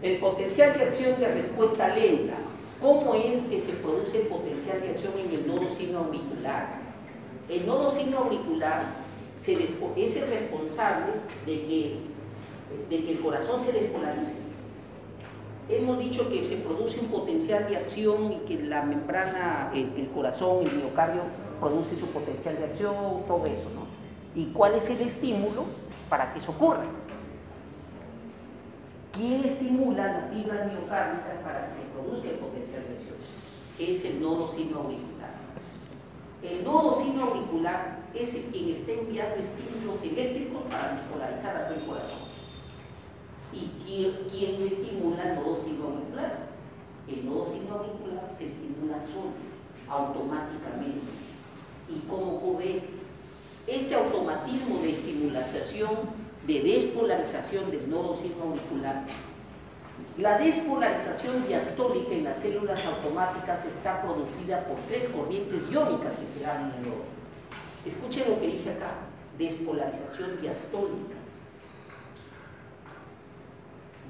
El potencial de acción de respuesta lenta. ¿Cómo es que se produce el potencial de acción en el nodo sinoauricular? El nodo sinoauricular es el responsable de que el corazón se despolarice. Hemos dicho que se produce un potencial de acción y que la membrana, el corazón, el miocardio, produce su potencial de acción, todo eso, ¿no? ¿Y cuál es el estímulo para que eso ocurra? ¿Quién estimula las fibras miocárdicas para que se produzca el potencial de acción? Es el nodo sinoauricular. El nodo sinoauricular es quien está enviando estímulos eléctricos para despolarizar a todo el corazón. ¿Y quién lo estimula? El nodo sinoauricular. El nodo sinoauricular se estimula solo, automáticamente. ¿Y cómo ocurre esto? Este automatismo de estimulación, de despolarización del nodo sinoauricular, la despolarización diastólica en las células automáticas está producida por tres corrientes iónicas que se dan en el nodo. Escuchen lo que dice acá, despolarización diastólica.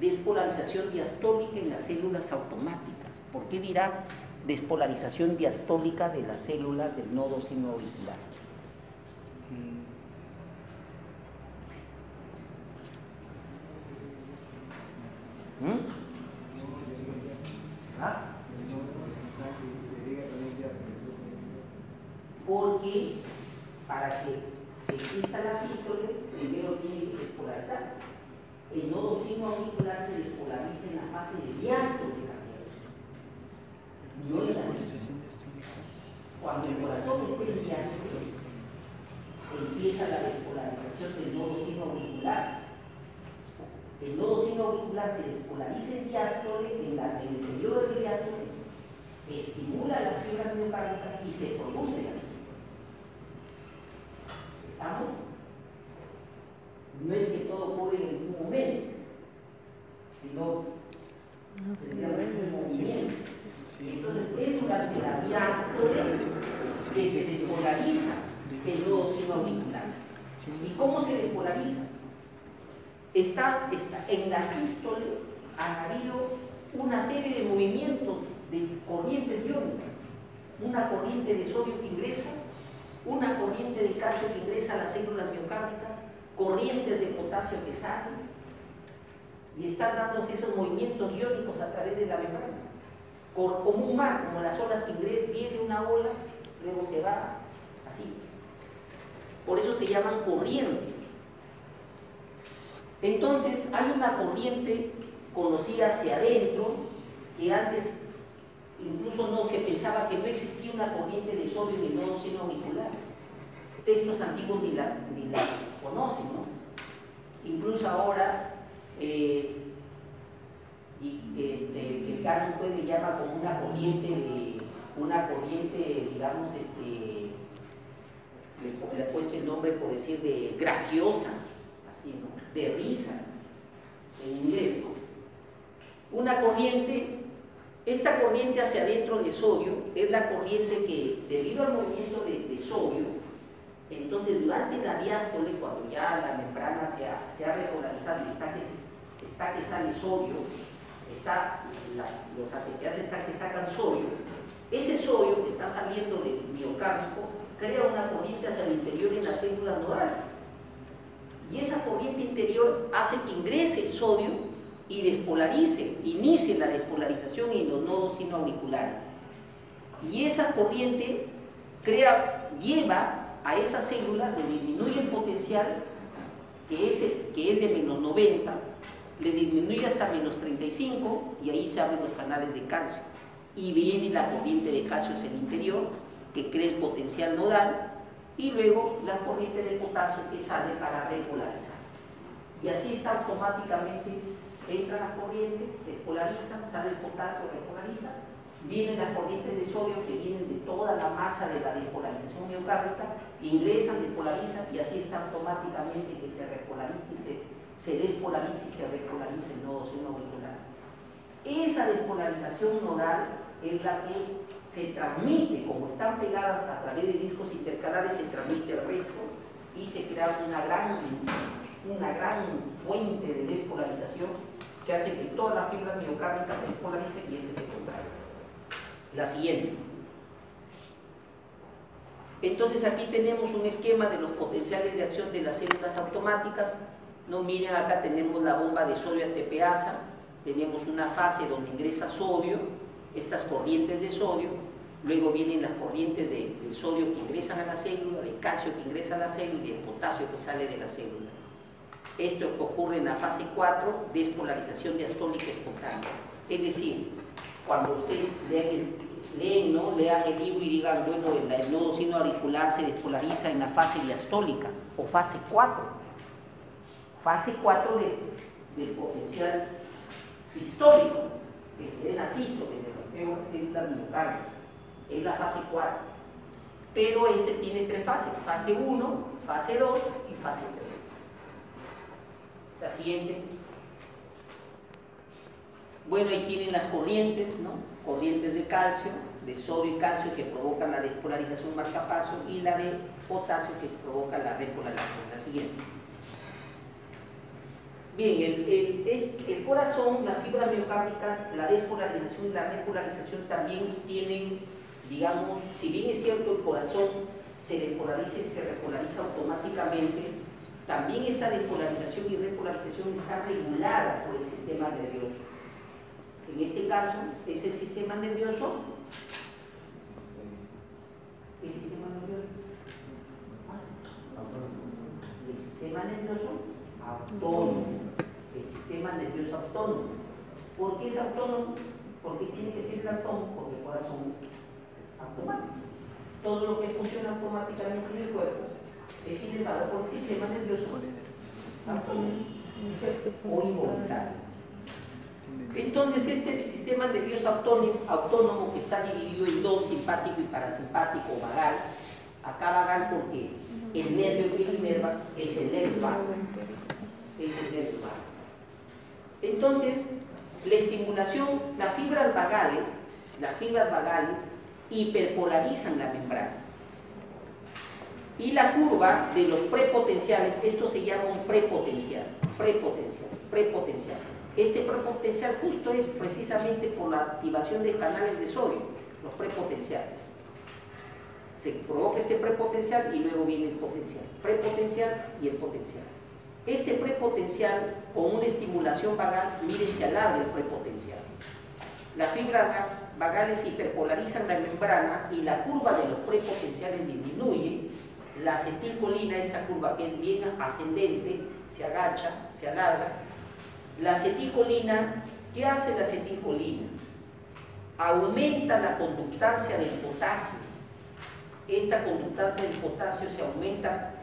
Despolarización diastólica en las células automáticas. ¿Por qué dirá despolarización diastólica de las células del nodo sinoauricular? ¿Ah? Porque para que exista la sístole, primero tiene que despolarizarse. El nodo sinoauricular se despolariza en la fase de diástole cardíaca, no en la sístole. Cuando el corazón esté en diástole, empieza la despolarización del nodo sinoauricular. El nodo sinoauricular se despolariza en diástole, en el periodo de diástole, estimula las fibras miocárdicas y se produce la sístole. ¿Estamos? No es que todo ocurre en el mismo momento, sino en un movimiento. Entonces es durante la diástole que se despolariza el nodo sinoauricular. ¿Y cómo se despolariza? En la sístole han habido una serie de movimientos de corrientes iónicas, una corriente de sodio que ingresa, una corriente de calcio que ingresa a las células miocárdicas, corrientes de potasio que salen, y están dándose esos movimientos iónicos a través de la membrana, como un mar, como las olas que ingresan, viene una ola, luego se va, así. Por eso se llaman corrientes. Entonces hay una corriente conocida hacia adentro, que antes incluso no se pensaba que no existía una corriente de sodio en el nodo sinoauricular. Textos antiguos ni la conocen, ¿no? Incluso ahora el Carlos pues le llama como una corriente, digamos, le ha puesto el nombre, por decir, de graciosa, así, ¿no? De risa, en inglés, ¿no? Una corriente, esta corriente hacia adentro de sodio es la corriente que, debido al movimiento de sodio, entonces durante la diástole, cuando ya la membrana se ha repolarizado y está que sale sodio, los ATPas están que sacan sodio, ese sodio que está saliendo del miocárdico crea una corriente hacia el interior en las células nodales. Y esa corriente interior hace que ingrese el sodio y inicie la despolarización en los nodos sinoauriculares. Y esa corriente lleva a esa célula, le disminuye el potencial, que es de menos 90, le disminuye hasta menos 35 y ahí se abren los canales de calcio. Y viene la corriente de calcio hacia el interior, que crea el potencial nodal, y luego la corriente de potasio que sale para repolarizar. Y así está automáticamente, entran las corrientes, despolarizan, sale el potasio, repolariza, vienen las corrientes de sodio que vienen de toda la masa de la despolarización miocárdica, ingresan, despolarizan y así está automáticamente que se repolariza y se despolariza y se repolariza el nodo sinoauricular. Esa despolarización nodal es la que se transmite, como están pegadas a través de discos intercalares, se transmite el resto y se crea una gran fuente de despolarización que hace que todas las fibras miocárdicas se polaricen y este se contraiga. La siguiente. Entonces aquí tenemos un esquema de los potenciales de acción de las células automáticas. No, miren, acá tenemos la bomba de sodio ATPasa, tenemos una fase donde ingresa sodio, estas corrientes de sodio, luego vienen las corrientes de sodio que ingresan a la célula, de calcio que ingresa a la célula y el potasio que sale de la célula. Esto ocurre en la fase 4, despolarización diastólica espontánea. Es decir, cuando ustedes leen, ¿no? Lean el libro y digan, bueno, el nodo sinoauricular se despolariza en la fase diastólica o fase 4. Fase 4 del potencial sistólico, que se den asístoles de la célula miocardio. Es la fase 4. Pero este tiene 3 fases: fase 1, fase 2 y fase 3. La siguiente. Bueno, ahí tienen las corrientes, ¿no? Corrientes de calcio, de sodio y calcio que provocan la despolarización marcapaso y la de potasio que provoca la repolarización. La siguiente. Bien, el corazón, las fibras miocárdicas, la despolarización y la repolarización también tienen, digamos, si bien es cierto el corazón se despolariza y se repolariza automáticamente, también esa despolarización y repolarización está regulada por el sistema nervioso. En este caso, es el sistema nervioso. ¿El sistema nervioso? El sistema nervioso autónomo. El sistema nervioso autónomo. ¿Por qué es autónomo? Porque tiene que ser autónomo, porque el corazón es automático. Todo lo que funciona automáticamente en el cuerpo es inervado por el sistema nervioso autónomo o involuntario. Entonces, este sistema nervioso autónomo que está dividido en dos, simpático y parasimpático o vagal, acá vagal porque el nervio que lo inerva es el nervio vago. Es el nervio vago. Entonces, la estimulación, las fibras vagales hiperpolarizan la membrana. Y la curva de los prepotenciales, esto se llama un prepotencial. Este prepotencial justo es precisamente por la activación de canales de sodio, los prepotenciales. Se provoca este prepotencial y luego viene el potencial. Prepotencial y el potencial. Este prepotencial, con una estimulación vagal, miren, se alarga el prepotencial. Las fibras vagales hiperpolarizan la membrana y la curva de los prepotenciales disminuye. La acetilcolina, esta curva que es bien ascendente, se agacha, se alarga. La acetilcolina, ¿qué hace la acetilcolina? Aumenta la conductancia del potasio. Esta conductancia del potasio se aumenta,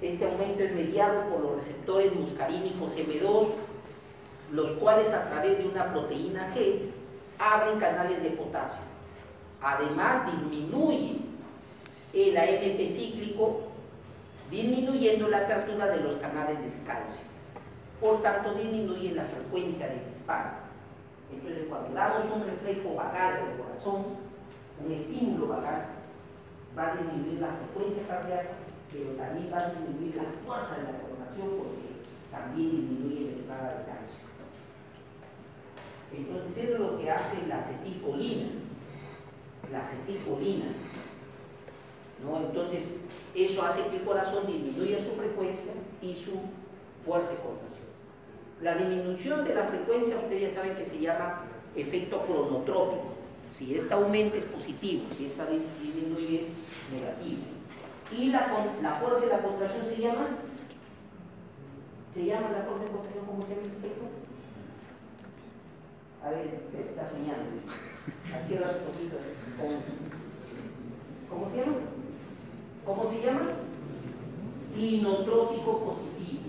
este aumento es mediado por los receptores muscarínicos M2, los cuales a través de una proteína G abren canales de potasio. Además disminuye el AMP cíclico, disminuyendo la apertura de los canales del calcio. Por tanto, disminuye la frecuencia del disparo. Entonces, cuando damos un reflejo vagal del corazón, un estímulo vagal, va a disminuir la frecuencia cardíaca, pero también va a disminuir la fuerza de la contracción, porque también disminuye la entrada de calcio. Entonces, eso es lo que hace la acetilcolina. La acetilcolina, ¿no? Entonces, eso hace que el corazón disminuya su frecuencia y su fuerza de contracción. La disminución de la frecuencia, ustedes ya saben que se llama efecto cronotrópico. Si esta aumenta es positivo, si esta disminuye es negativo. Y la fuerza de la contracción se llama la fuerza de contracción, ¿cómo se llama ese efecto? A ver, está soñando. Cierra los ojitos. ¿Cómo se llama? ¿Cómo se llama? Inotrópico positivo.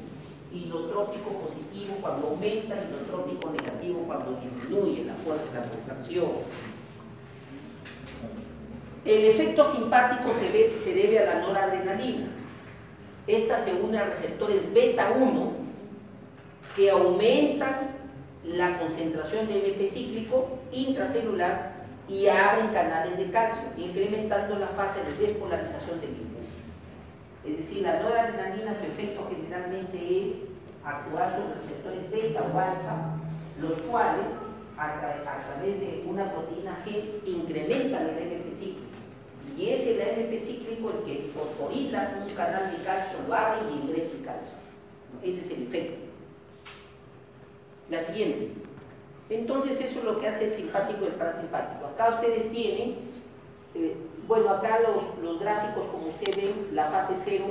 Inotrópico positivo cuando aumenta, inotrópico negativo cuando disminuye la fuerza de la contracción. El efecto simpático se debe a la noradrenalina. Esta se une a receptores beta 1 que aumentan la concentración de AMP cíclico intracelular y abren canales de calcio, incrementando la fase de despolarización del impulso. Es decir, la noradrenalina, su efecto generalmente es actuar sobre receptores beta o alfa los cuales a través de una proteína G incrementan el AMP cíclico. Y es el AMP cíclico el que fosforila un canal de calcio, lo abre y ingresa el calcio. Ese es el efecto. La siguiente. Entonces eso es lo que hace el simpático y el parasimpático. Acá ustedes tienen, bueno, acá los gráficos, como ustedes ven, la fase 0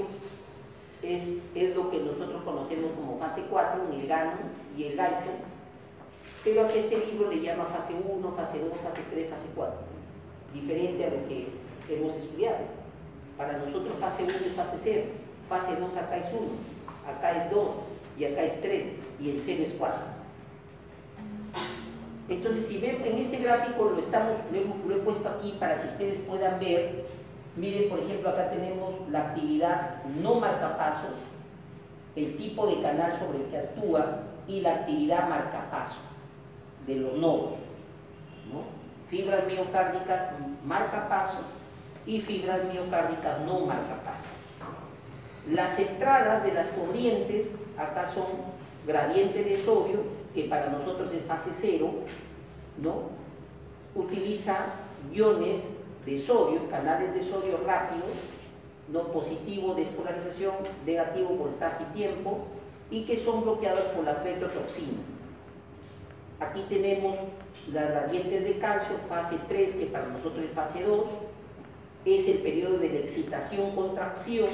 es lo que nosotros conocemos como fase 4, en el GANO y el GAITO, pero aquí este libro le llama fase 1, fase 2, fase 3, fase 4, diferente a lo que hemos estudiado. Para nosotros fase 1 es fase 0, fase 2 acá es 1, acá es 2 y acá es 3 y el 0 es 4. Entonces, si ven en este gráfico lo he puesto aquí para que ustedes puedan ver. Miren, por ejemplo, acá tenemos la actividad no marcapasos, el tipo de canal sobre el que actúa y la actividad marcapaso de los nodos, ¿no? Fibras miocárdicas marcapaso y fibras miocárdicas no marcapaso. Las entradas de las corrientes acá son gradiente de sodio, que para nosotros es fase 0, ¿no? Utiliza iones de sodio, canales de sodio rápidos, ¿no? Positivo despolarización, negativo voltaje y tiempo, y que son bloqueados por la cletotoxina. Aquí tenemos las gradientes de calcio, fase 3, que para nosotros es fase 2, es el periodo de la excitación-contracción,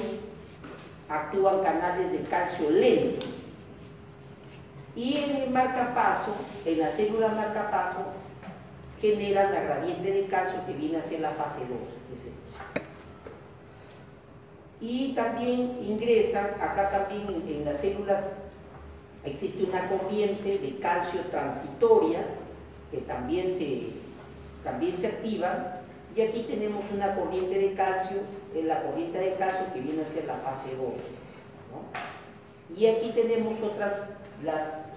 actúan canales de calcio lento. Y en el marcapaso, en la célula marcapaso, generan la gradiente de calcio que viene a ser la fase 2, que es esta. Y también ingresan, acá también en la célula existe una corriente de calcio transitoria que también se activa, y aquí tenemos una corriente de calcio, la corriente de calcio que viene a ser la fase 2, ¿no? Y aquí tenemos otras, las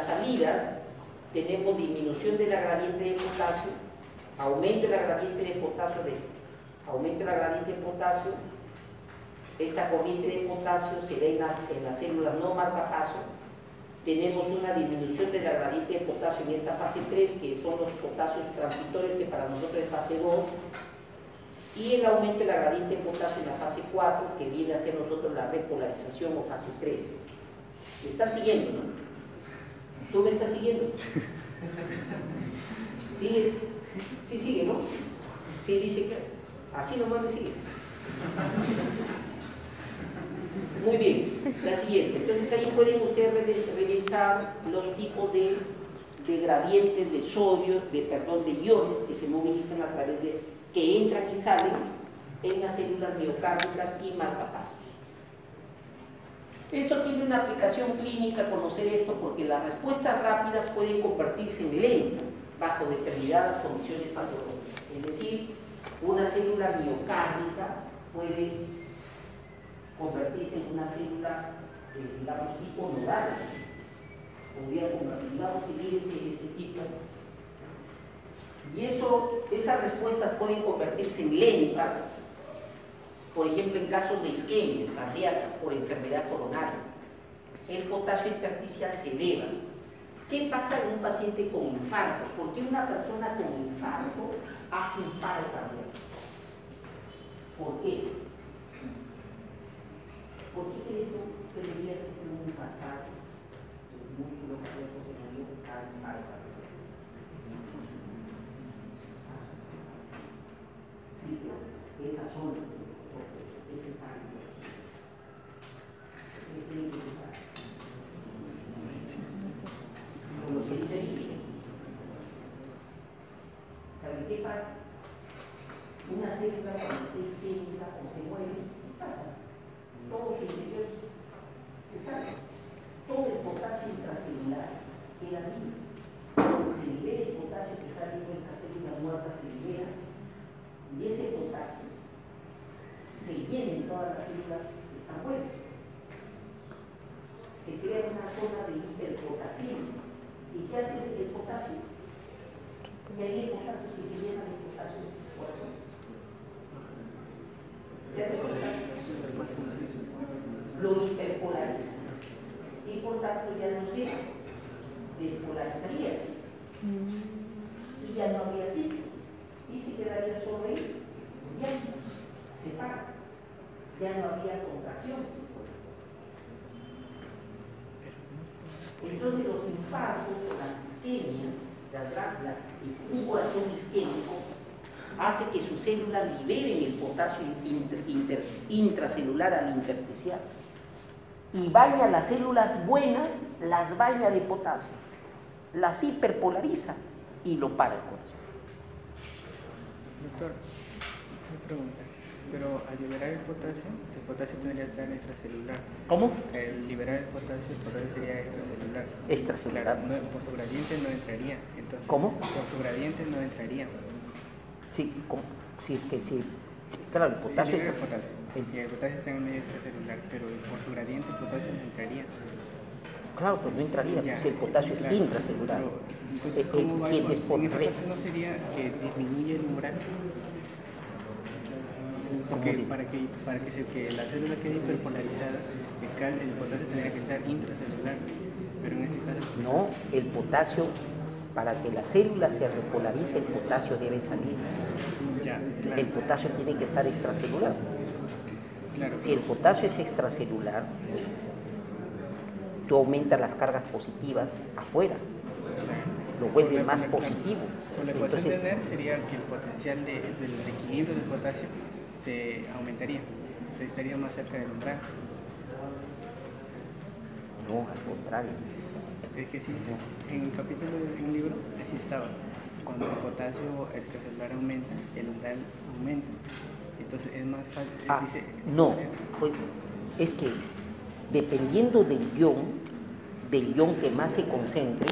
salidas, tenemos disminución de la gradiente de potasio, aumento de la gradiente de potasio, esta corriente de potasio se ve en las células no marcapaso. Tenemos una disminución de la gradiente de potasio en esta fase 3, que son los potasios transitorios, que para nosotros es fase 2, y el aumento de la gradiente de potasio en la fase 4, que viene a ser nosotros la repolarización o fase 3. ¿Me estás siguiendo, no? ¿Tú me estás siguiendo? ¿Sigue? Sí sigue, ¿no? Sí, dice que así nomás me sigue. Muy bien, la siguiente. Entonces ahí pueden ustedes revisar los tipos de gradientes de sodio, de iones que se movilizan a través de, que entran y salen en las células miocárdicas y marcapasos. Esto tiene una aplicación clínica, conocer esto, porque las respuestas rápidas pueden convertirse en lentas bajo determinadas condiciones patológicas. Es decir, una célula miocárdica puede convertirse en una célula, digamos, tipo nodal. Podría convertir, digamos, seguir ese tipo. Y esas respuestas pueden convertirse en lentas, por ejemplo, en casos de isquemia cardíaca por enfermedad coronaria. El potasio intersticial se eleva. ¿Qué pasa en un paciente con infarto? ¿Por qué una persona con infarto hace un paro cardíaco? ¿Por qué? ¿Por qué crees tú que debería ser un infartado? El músculo cardíaco se movió un paro cardíaco. Sí, esas zonas, ese paro. ¿Qué creen que se paro? Como se dice ahí. ¿Saben qué pasa? Una célula cuando está isquémica o se mueve, ¿qué pasa? Todos los interiores se salen. Todo el potasio intracelular queda libre. Se libera el potasio que está dentro de esas células muertas, se libera, y ese potasio se llena en todas las células que están muertas. Se crea una zona de hiperpotasismo. ¿Y qué hace el potasio? Y ahí el potasio, si se llena de potasio, corazón. ¿Qué hace el potasio? Lo hiperpolariza y por tanto ya no se despolarizaría. Y ya no habría cisma. Y se quedaría solo ahí. Ya se para. Ya no habría contracciones. Entonces los infartos, las isquemias, un corazón isquémico hace que sus células liberen el potasio intracelular al intersticial y baña las células buenas, las baña de potasio, las hiperpolariza y lo para el corazón. Doctor, una pregunta. Pero al liberar el potasio tendría que estar extracelular. ¿Cómo? Al liberar el potasio sería extracelular. Extracelular. Claro, por su gradiente no entraría. Entonces, ¿cómo? Por su gradiente no entraría. Sí, si es que sí. Claro, el potasio sí, está. Y el potasio está en el medio extracelular, pero por su gradiente el potasio no entraría. Claro, pues no entraría, Ya, si el potasio es intracelular. Entonces, ¿cómo ¿quién es en ese caso no sería que disminuye el umbral? Porque para que la célula quede hiperpolarizada, el potasio tendría que estar intracelular, pero en este caso... No, el potasio, para que la célula se repolarice, el potasio debe salir. Ya, claro. El potasio tiene que estar extracelular. Claro. Si el potasio es extracelular, tú aumentas las cargas positivas afuera, lo vuelves más positivo. La ecuación de Nernst sería que el potencial del equilibrio del potasio se aumentaría, se estaría más cerca del umbral. No, al contrario. Es que sí, en el capítulo de un libro así estaba. Cuando el potasio extracelular aumenta, el umbral aumenta. Entonces es más fácil. No, es que dependiendo del ion que más se concentre,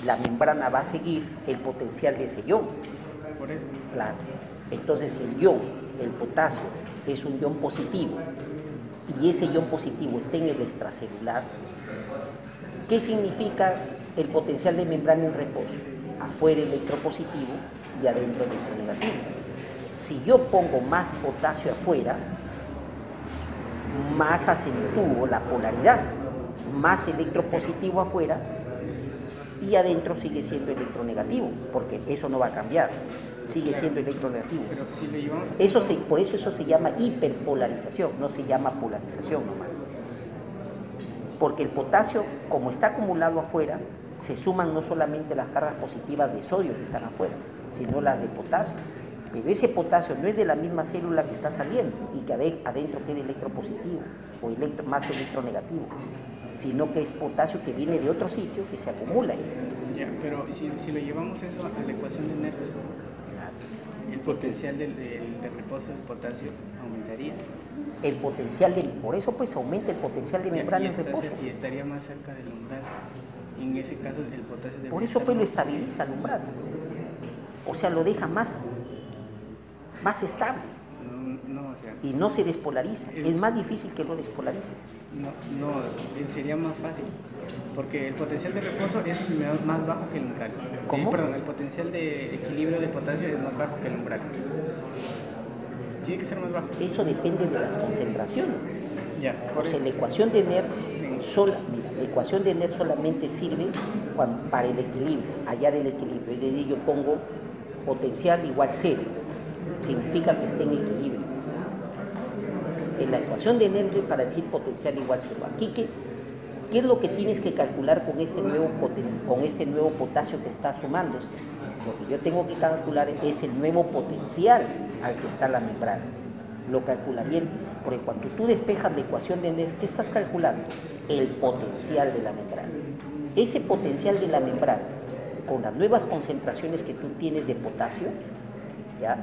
la membrana va a seguir el potencial de ese ion. Por eso. Claro. Entonces el potasio, es un ion positivo y ese ion positivo está en el extracelular. ¿Qué significa el potencial de membrana en reposo? Afuera electropositivo y adentro electronegativo. Si yo pongo más potasio afuera, más acentúo la polaridad, más electropositivo afuera y adentro sigue siendo electronegativo, porque eso no va a cambiar, sigue siendo electronegativo. Pero si le llevamos... Por eso se llama hiperpolarización, no se llama polarización nomás. Porque el potasio, como está acumulado afuera, se suman no solamente las cargas positivas de sodio que están afuera, sino las de potasio. Pero ese potasio no es de la misma célula que está saliendo y que adentro quede electropositivo o más electronegativo, sino que es potasio que viene de otro sitio que se acumula ahí. Ya, pero si lo llevamos eso a la ecuación de Nernst, el potencial de reposo del potasio aumentaría. El potencial por eso pues aumenta el potencial de membrana en reposo. Y estaría más cerca del umbral. En ese caso el potasio... Por eso pues lo estabiliza el umbral. O sea, lo deja más estable. O sea, y no se despolariza. Es más difícil que lo despolarices. No, sería más fácil. Porque el potencial de reposo es más bajo que el umbral. ¿Cómo? Perdón, el potencial de equilibrio de potasio es más bajo que el umbral. Tiene que ser más bajo. Eso depende de las concentraciones. Ya. O sea, la ecuación de Nernst solamente sirve para el equilibrio, hallar el equilibrio. Es decir, yo pongo potencial igual 0. Significa que esté en equilibrio. En la ecuación de Nernst es para decir potencial igual 0. Aquí, ¿qué es lo que tienes que calcular con este nuevo potasio que está sumándose? Lo que yo tengo que calcular es el nuevo potencial al que está la membrana. Lo calcularía, porque cuando tú despejas la ecuación de Nernst, ¿qué estás calculando? El potencial de la membrana. Ese potencial de la membrana, con las nuevas concentraciones que tú tienes de potasio, ¿ya?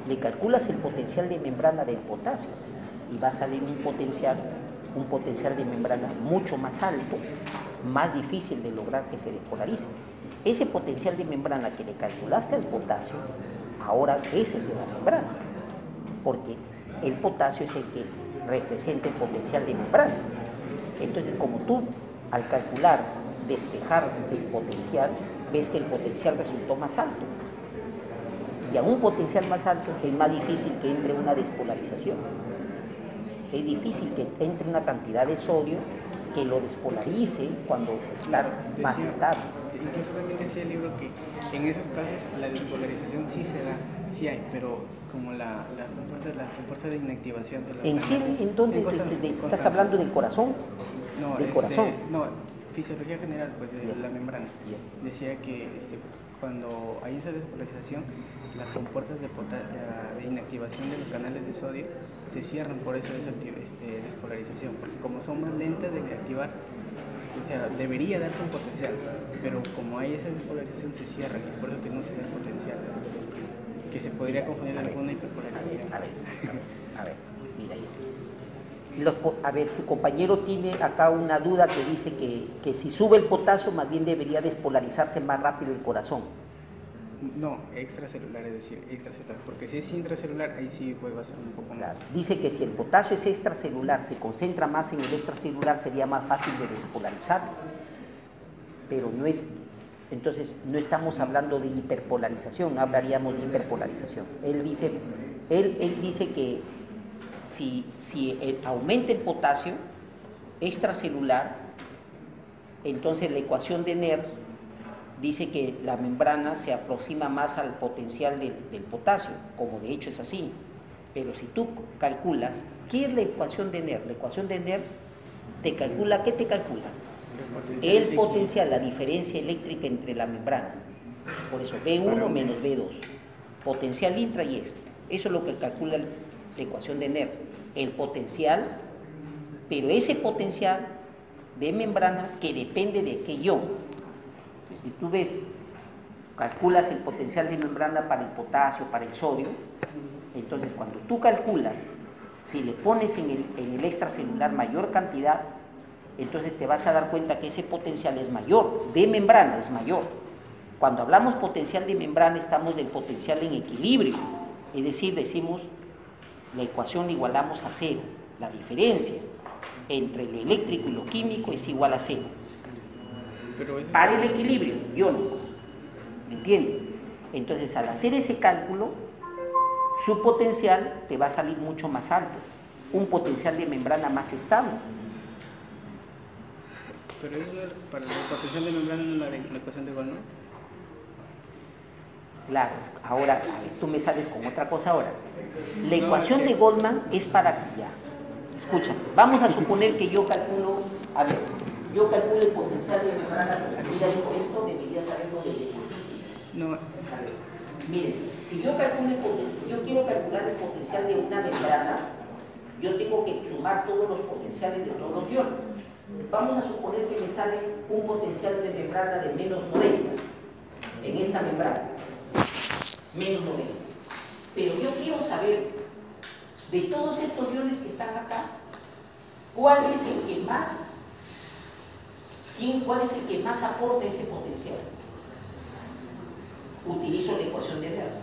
Le calculas el potencial de membrana del potasio y va a salir un potencial de membrana mucho más alto, más difícil de lograr que se despolarice. Ese potencial de membrana que le calculaste al potasio, ahora es el de la membrana, porque el potasio es el que representa el potencial de membrana. Entonces, como tú al calcular, despejar el potencial, ves que el potencial resultó más alto. Y a un potencial más alto es más difícil que entre una despolarización. Es difícil que entre una cantidad de sodio que lo despolarice cuando está más estable. incluso también decía el libro que en esos casos la despolarización sí se da, sí hay, pero como las compuertas de inactivación de los canales, ¿En dónde estás hablando del corazón? No, del corazón. No, fisiología general, pues de la membrana. Decía que cuando hay esa despolarización, las compuertas de inactivación de los canales de sodio se cierran por esa despolarización, porque como son más lentas de activar, o sea, debería darse un potencial, pero como hay esa despolarización se cierran, y es por eso que no se da el potencial, que se podría confundir con una hiperpolarización. A ver, mira ahí. A ver, su compañero tiene acá una duda que dice que si sube el potasio más bien debería despolarizarse más rápido el corazón. No, extracelular, es decir, extracelular, porque si es intracelular, ahí sí puede ser un poco más. Dice que si el potasio es extracelular, se concentra más en el extracelular, sería más fácil de despolarizar, pero no es, entonces no estamos hablando de hiperpolarización, no hablaríamos de hiperpolarización. Él dice que si aumenta el potasio extracelular, entonces la ecuación de Nernst dice que la membrana se aproxima más al potencial del potasio, como de hecho es así. Pero si tú calculas, ¿qué es la ecuación de Nernst? La ecuación de Nernst te calcula, ¿qué te calcula? El potencial, la diferencia eléctrica entre la membrana. Por eso B1 menos B2, potencial intra y extra. Eso es lo que calcula la ecuación de Nernst, el potencial, pero ese potencial de membrana que depende de qué ion. Si tú ves, calculas el potencial de membrana para el potasio, para el sodio, entonces cuando tú calculas, si le pones en el extracelular mayor cantidad, entonces te vas a dar cuenta que ese potencial es mayor, de membrana es mayor. Cuando hablamos potencial de membrana, estamos del potencial en equilibrio, es decir, decimos, la ecuación la igualamos a cero, la diferencia entre lo eléctrico y lo químico es igual a cero. Para el equilibrio iónico, ¿me entiendes? Entonces, al hacer ese cálculo, su potencial te va a salir mucho más alto, un potencial de membrana más estable. Pero eso para el potencial de membrana no es la ecuación de Goldman. Claro, ahora, a ver, tú me sales con otra cosa ahora. La ecuación de Goldman es para, ya, escucha, vamos a suponer que yo calculo, a ver, yo calculo el potencial de membrana, mira esto, debería saberlo de física. No. A ver, miren, si yo quiero calcular el potencial de una membrana, yo tengo que sumar todos los potenciales de todos los iones. Vamos a suponer que me sale un potencial de membrana de menos 90 en esta membrana, menos 90. Pero yo quiero saber, de todos estos iones que están acá, ¿cuál es el que más aporta ese potencial? Utilizo la ecuación de Nernst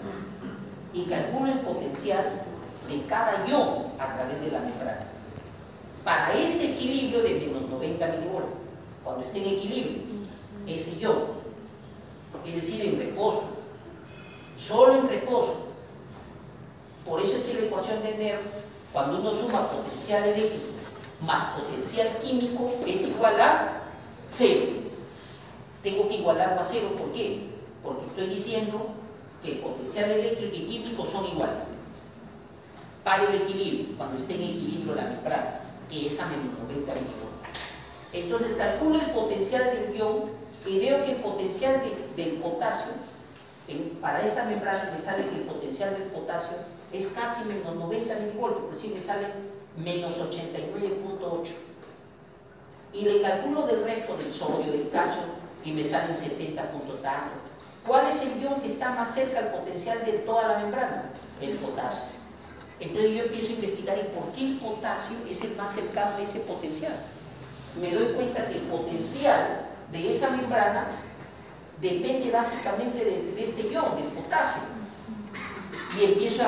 y calculo el potencial de cada ion a través de la membrana. Para este equilibrio de menos 90 milivolts, cuando esté en equilibrio, ese ion, es decir, en reposo, solo en reposo. Por eso es que la ecuación de Nernst, cuando uno suma potencial eléctrico más potencial químico, es igual a 0. Tengo que igualarlo a 0, ¿por qué? Porque estoy diciendo que el potencial eléctrico y químico son iguales. Para el equilibrio, cuando esté en equilibrio la membrana, que es a menos 90 milivolts. Entonces calculo el potencial del ion y veo que el potencial del potasio, para esta membrana me sale que el potencial del potasio es casi menos 90 milivolts, por decir me sale menos 89.8. Y le calculo del resto del sodio, del calcio, y me salen 70 puntos tanto. ¿Cuál es el ion que está más cerca al potencial de toda la membrana? El potasio. Entonces yo empiezo a investigar y por qué el potasio es el más cercano a ese potencial. Me doy cuenta que el potencial de esa membrana depende básicamente de este ion, del potasio. Y empiezo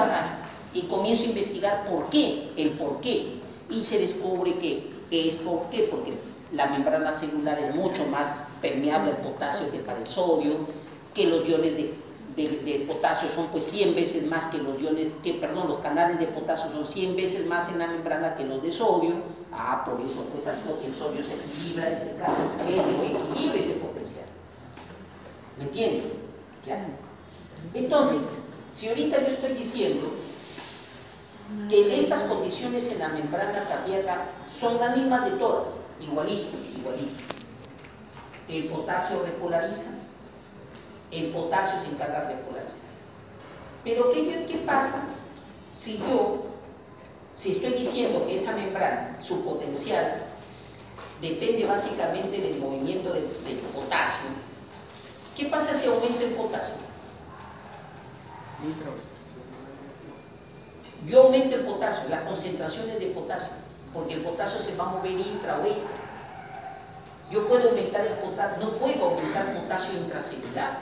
y comienzo a investigar por qué, el por qué. Y se descubre que es por qué, porque la membrana celular es mucho más permeable al potasio que para el sodio, que los iones de potasio son pues 100 veces más que los los canales de potasio son 100 veces más en la membrana que los de sodio. Por eso pues el sodio se equilibra, ese que equilibra ese potencial. ¿Me entienden? ¿Ya? Entonces, si ahorita yo estoy diciendo que estas condiciones en la membrana cardíaca son las mismas de todas, igualito, igualito. El potasio repolariza, el potasio se encarga de repolarizar. Pero ¿qué pasa si estoy diciendo que esa membrana, su potencial, depende básicamente del movimiento del potasio? ¿Qué pasa si aumenta el potasio? Yo aumento el potasio, las concentraciones de potasio, porque el potasio se va a mover intra o extra. Yo puedo aumentar el potasio, no puedo aumentar potasio intracelular.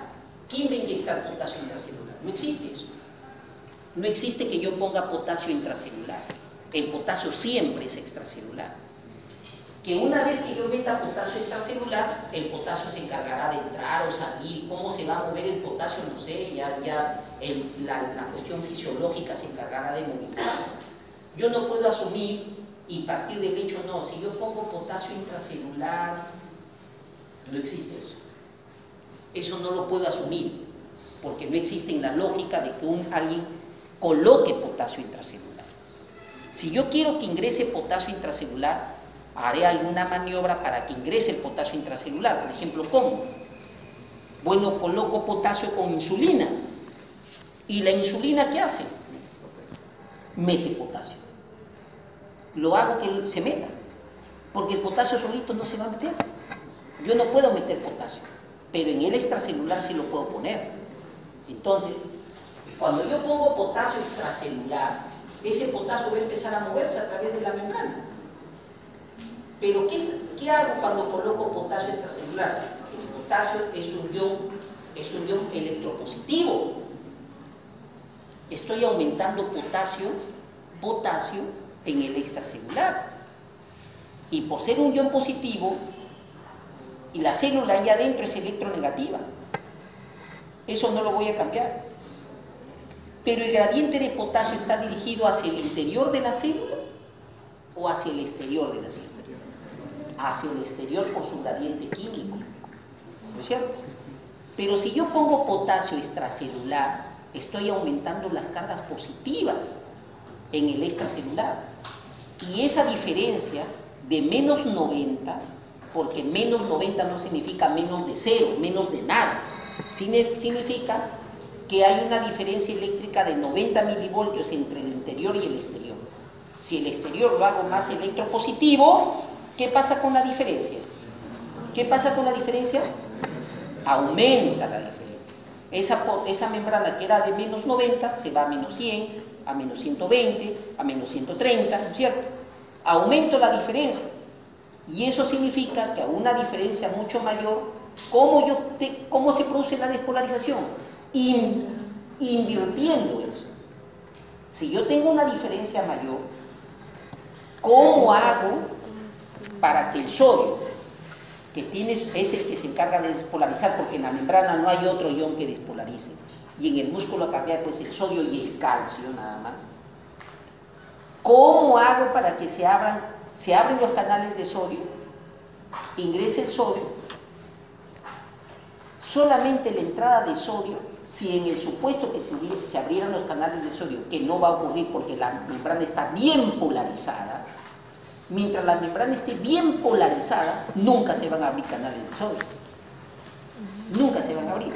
¿Quién va a inyectar potasio intracelular? No existe eso. No existe que yo ponga potasio intracelular. El potasio siempre es extracelular. Que una vez que yo meta potasio extracelular, el potasio se encargará de entrar o salir. ¿Cómo se va a mover el potasio? No sé, la cuestión fisiológica se encargará de movilizar. Yo no puedo asumir y partir del hecho, no, si yo pongo potasio intracelular, no existe eso. Eso no lo puedo asumir, porque no existe en la lógica de que alguien coloque potasio intracelular. Si yo quiero que ingrese potasio intracelular, haré alguna maniobra para que ingrese el potasio intracelular. Por ejemplo, ¿cómo? Bueno, coloco potasio con insulina. ¿Y la insulina qué hace? Mete potasio. Lo hago que se meta, porque el potasio solito no se va a meter. Yo no puedo meter potasio, pero en el extracelular sí lo puedo poner. Entonces, cuando yo pongo potasio extracelular, ese potasio va a empezar a moverse a través de la membrana. Pero ¿qué hago cuando coloco potasio extracelular? El potasio es un ion electropositivo. Estoy aumentando potasio en el extracelular. Y por ser un ion positivo, y la célula ahí adentro es electronegativa, eso no lo voy a cambiar. Pero el gradiente de potasio está dirigido hacia el interior de la célula o hacia el exterior de la célula. Hacia el exterior por su gradiente químico, ¿no es cierto? Pero si yo pongo potasio extracelular, estoy aumentando las cargas positivas en el extracelular. Y esa diferencia de menos 90, porque menos 90 no significa menos de cero, menos de nada, significa que hay una diferencia eléctrica de 90 milivoltios entre el interior y el exterior. Si el exterior lo hago más electropositivo, ¿qué pasa con la diferencia? ¿Qué pasa con la diferencia? Aumenta la diferencia. Esa membrana que era de menos 90 se va a menos 100, a menos 120, a menos 130, ¿no es cierto? Aumento la diferencia. Y eso significa que a una diferencia mucho mayor, ¿cómo se produce la despolarización? Invirtiendo eso. Si yo tengo una diferencia mayor, ¿cómo hago para que el sodio, que es el que se encarga de despolarizar, porque en la membrana no hay otro ion que despolarice, y en el músculo cardíaco es el sodio y el calcio nada más? ¿Cómo hago para que se abren los canales de sodio, ingrese el sodio? Solamente la entrada de sodio, si en el supuesto que se abrieran los canales de sodio, que no va a ocurrir porque la membrana está bien polarizada, mientras la membrana esté bien polarizada, nunca se van a abrir canales de sodio. Nunca se van a abrir.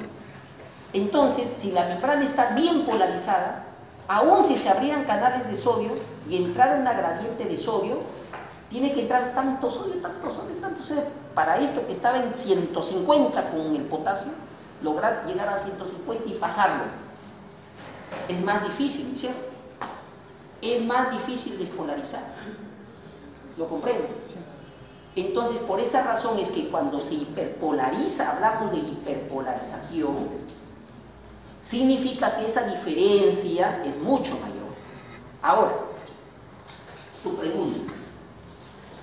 Entonces, si la membrana está bien polarizada, aún si se abrieran canales de sodio y entrara una gradiente de sodio, tiene que entrar tanto sodio, tanto sodio, tanto sodio, para esto que estaba en 150 con el potasio, lograr llegar a 150 y pasarlo. Es más difícil, ¿no es cierto? Es más difícil despolarizar. ¿Lo comprendo? Entonces, por esa razón es que cuando se hiperpolariza, hablamos de hiperpolarización, significa que esa diferencia es mucho mayor. Ahora, tu pregunta,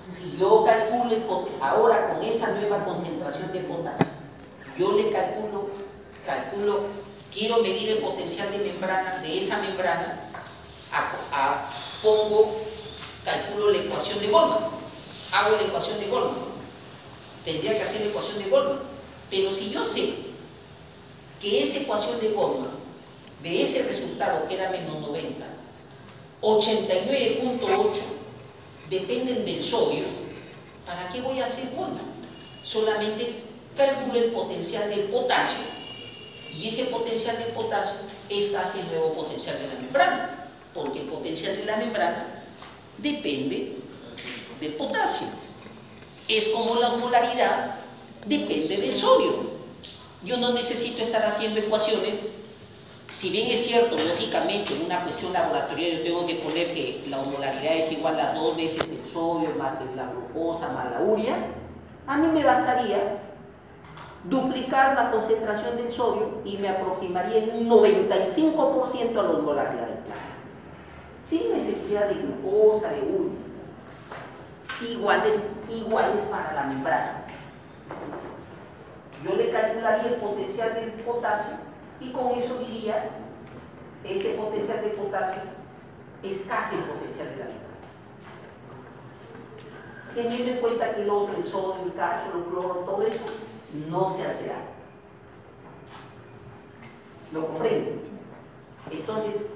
si yo calculo ahora con esa nueva concentración de potasio, yo le calculo, quiero medir el potencial de membrana, de esa membrana, calculo la ecuación de Goldman, hago la ecuación de Goldman, tendría que hacer la ecuación de Goldman, pero si yo sé que esa ecuación de Goldman, de ese resultado que era menos 90, 89.8 dependen del sodio, ¿para qué voy a hacer Goldman? Solamente calculo el potencial del potasio, y ese potencial del potasio es casi el nuevo potencial de la membrana, porque el potencial de la membrana depende del potasio. Es como la osmolaridad depende del sodio. Yo no necesito estar haciendo ecuaciones. Si bien es cierto, lógicamente, en una cuestión laboratorial yo tengo que poner que la osmolaridad es igual a 2 veces el sodio más la glucosa más la urea, a mí me bastaría duplicar la concentración del sodio y me aproximaría en un 95% a la osmolaridad del plasma, sin necesidad de glucosa, de urea. Iguales para la membrana. Yo le calcularía el potencial del potasio y con eso diría, este potencial de potasio es casi el potencial de la membrana. Teniendo en cuenta que el otro, el sodio, el calcio, el cloro, todo eso, no se altera. ¿Lo comprenden? Entonces,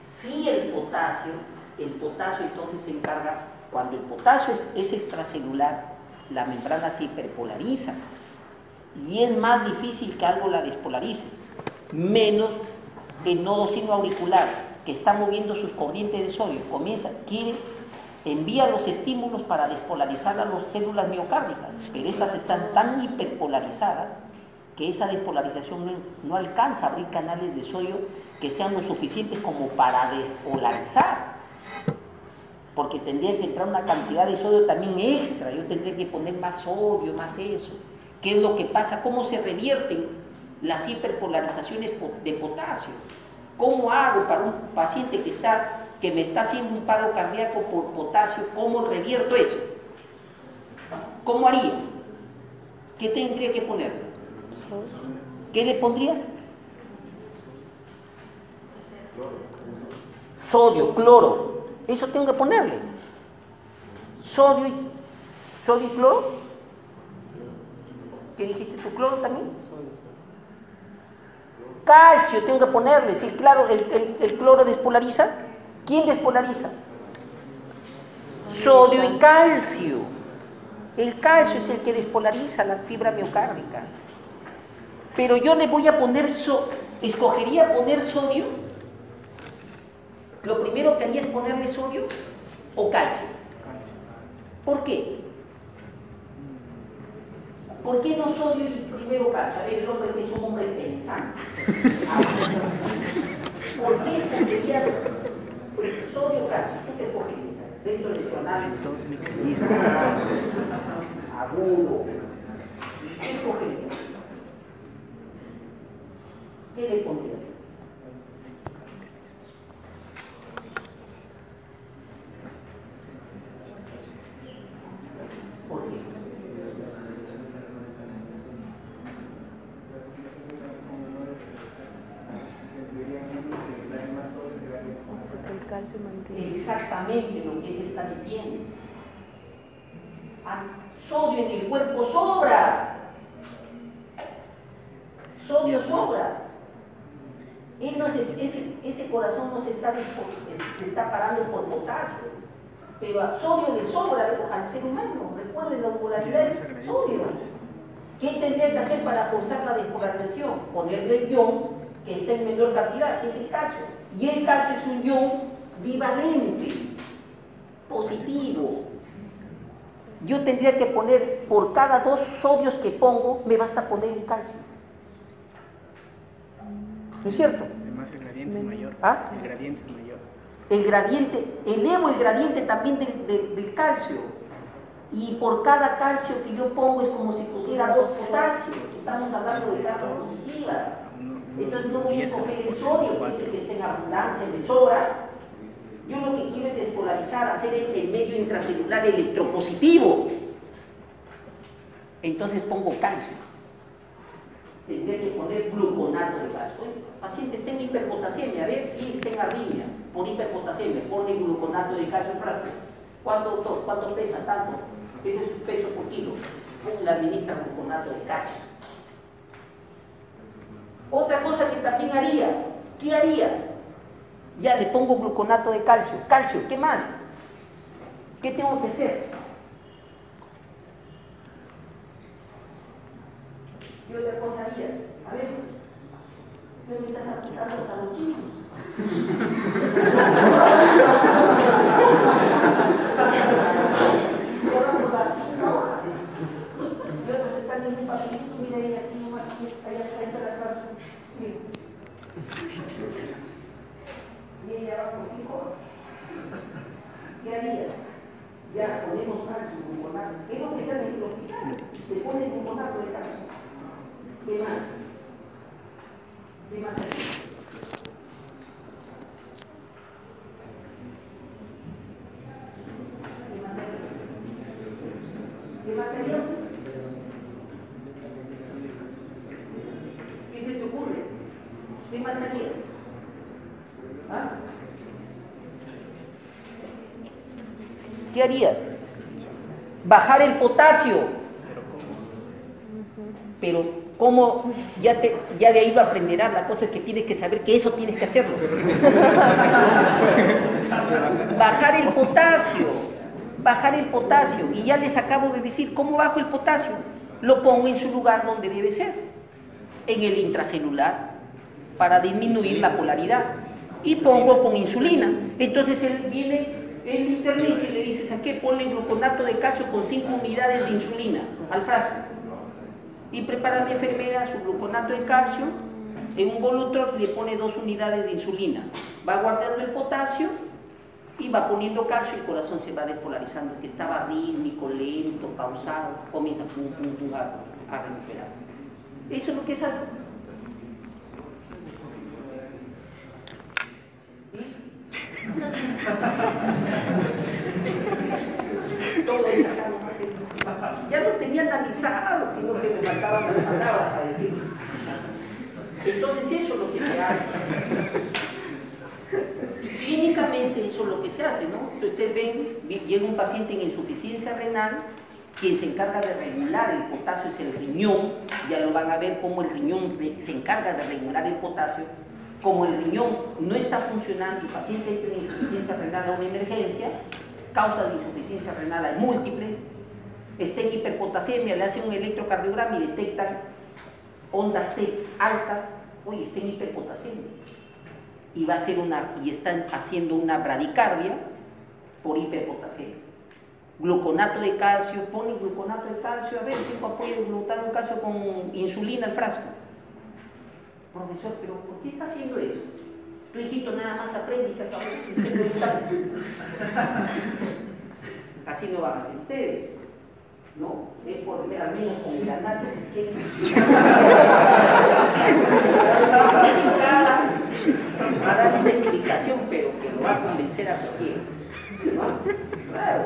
si el potasio entonces se encarga, cuando el potasio es extracelular, la membrana se hiperpolariza y es más difícil que algo la despolarice, menos el nodo sinoauricular que está moviendo sus corrientes de sodio, envía los estímulos para despolarizar a las células miocárdicas, pero estas están tan hiperpolarizadas que esa despolarización no alcanza a abrir canales de sodio que sean lo suficientes como para despolarizar, porque tendría que entrar una cantidad de sodio también extra, yo tendría que poner más sodio, más eso. ¿Qué es lo que pasa? ¿Cómo se revierten las hiperpolarizaciones de potasio? ¿Cómo hago para un paciente que me está haciendo un paro cardíaco por potasio? ¿Cómo revierto eso? ¿Cómo haría? ¿Qué tendría que poner? ¿Qué le pondrías? Sodio, cloro. Eso tengo que ponerle. Sodio y cloro. ¿Qué dijiste tú? ¿Cloro también? Calcio tengo que ponerle. Si claro, el cloro despolariza. ¿Quién despolariza? Sodio y calcio. El calcio es el que despolariza la fibra miocárdica. Pero yo le voy a poner escogería poner sodio. Lo primero que haría es ponerle sodio o calcio. ¿Por qué? ¿Por qué no sodio y primero calcio? A ver, el hombre que es un hombre pensante. ¿Por qué escogerías sodio o calcio? ¿Tú qué escogerías? Dentro del análisis. Dos mecanismos, entonces. Agudo. ¿Qué escogerías? ¿Qué le pondrías? ¿Por qué? Exactamente lo que él está diciendo. Sodio en el cuerpo sobra. Sodio sobra. Ese corazón no se está parando por potasio, pero a sodio le sobra al ser humano. Recuerden, la osmolaridad es sodio. ¿Qué tendría que hacer para forzar la despolarización? Ponerle el ion que está en menor cantidad, que es el calcio. Y el calcio es un ion bivalente, positivo. Yo tendría que poner, por cada 2 sodios que pongo, me basta poner un calcio. ¿No es cierto? Además el gradiente es mayor. ¿Ah? El gradiente es mayor. El gradiente, elevo el gradiente también del calcio. Y por cada calcio que yo pongo es como si pusiera 2 potasios. Estamos hablando de carga positiva. Entonces no voy a escoger el sodio, que es el que está en abundancia, me sobra. Yo lo que quiero es despolarizar, hacer el medio intracelular electropositivo. Entonces pongo calcio. Tendría que poner gluconato de calcio. Paciente está en hiperpotasemia, a ver si está en arritmia por hiperpotasemia, pone gluconato de calcio en frasco. ¿Cuánto pesa? Tanto. Ese es su peso por kilo. Le administra gluconato de calcio. ¿Qué haría? Ya le pongo gluconato de calcio. Calcio, ¿qué más? ¿Qué tengo que hacer? ¿Qué otra cosa haría? A ver, ¿qué me estás apuntando hasta los chicos? Y otros están en un papelito, mira ahí así nomás, allá frente a la clase. Y ella va por 5 horas. ¿Qué haría? Ya ponemos calcio, gluconato. ¿Qué es lo que se hace en el hospital? Te ponen gluconato de calcio. ¿Qué más? ¿Qué más haría? ¿Qué más haría? ¿Qué se te ocurre? ¿Qué más haría? ¿Ah? ¿Qué harías? Bajar el potasio. Pero ¿cómo? Ya de ahí lo aprenderás. La cosa es que tienes que saber que eso tienes que hacerlo. Bajar el potasio. Bajar el potasio. Y ya les acabo de decir, ¿cómo bajo el potasio? Lo pongo en su lugar donde debe ser. En el intracelular. Para disminuir la polaridad. Y pongo con insulina. Entonces él viene, el internista, y le dices, ¿a qué? Ponle gluconato de calcio con 5 unidades de insulina al frasco. Y prepara la enfermera su gluconato de calcio en un Volutrol y le pone 2 unidades de insulina. Va guardando el potasio y va poniendo calcio y el corazón se va despolarizando, que estaba rítmico, lento, pausado, comienza a recuperarse. Eso es lo que se hace. Todo es acá nomás. Ya lo tenía analizado, sino que me faltaban las palabras a decir. Entonces eso es lo que se hace. Y clínicamente eso es lo que se hace, ¿no? Ustedes ven, llega un paciente en insuficiencia renal, quien se encarga de regular el potasio es el riñón. Ya lo van a ver cómo el riñón se encarga de regular el potasio. Como el riñón no está funcionando, el paciente entra en insuficiencia renal a una emergencia, causas de insuficiencia renal hay múltiples, está en hiperpotasemia, le hacen un electrocardiograma y detectan ondas T altas, oye, está en hiperpotasemia. Y va a hacer y están haciendo una bradicardia por hiperpotasemia. Gluconato de calcio, pone gluconato de calcio, a ver si apoya el gluconato de calcio con insulina al frasco. Profesor, pero ¿por qué está haciendo eso? Tu hijito nada más aprende y se acabó. Así no van a hacer ustedes, ¿no? Es por al menos con el análisis que va a dar una explicación, pero que lo va a convencer a cualquiera, ¿no? Claro.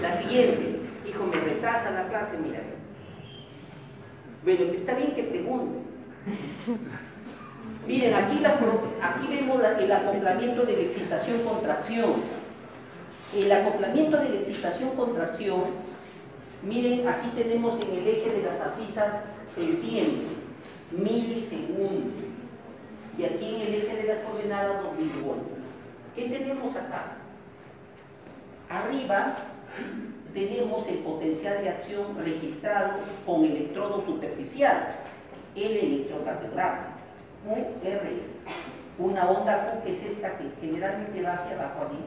La siguiente, hijo, me retrasa la clase, mira. Bueno, está bien que pregunte. Miren, aquí vemos el acoplamiento de la excitación-contracción. El acoplamiento de la excitación-contracción, miren, aquí tenemos en el eje de las abscisas el tiempo, milisegundos. Y aquí en el eje de las coordenadas los milivoltios. ¿Qué tenemos acá? Arriba tenemos el potencial de acción registrado con electrodo superficial, el electrocardiograma, QRS. Una onda Q que es esta que generalmente va hacia abajo así.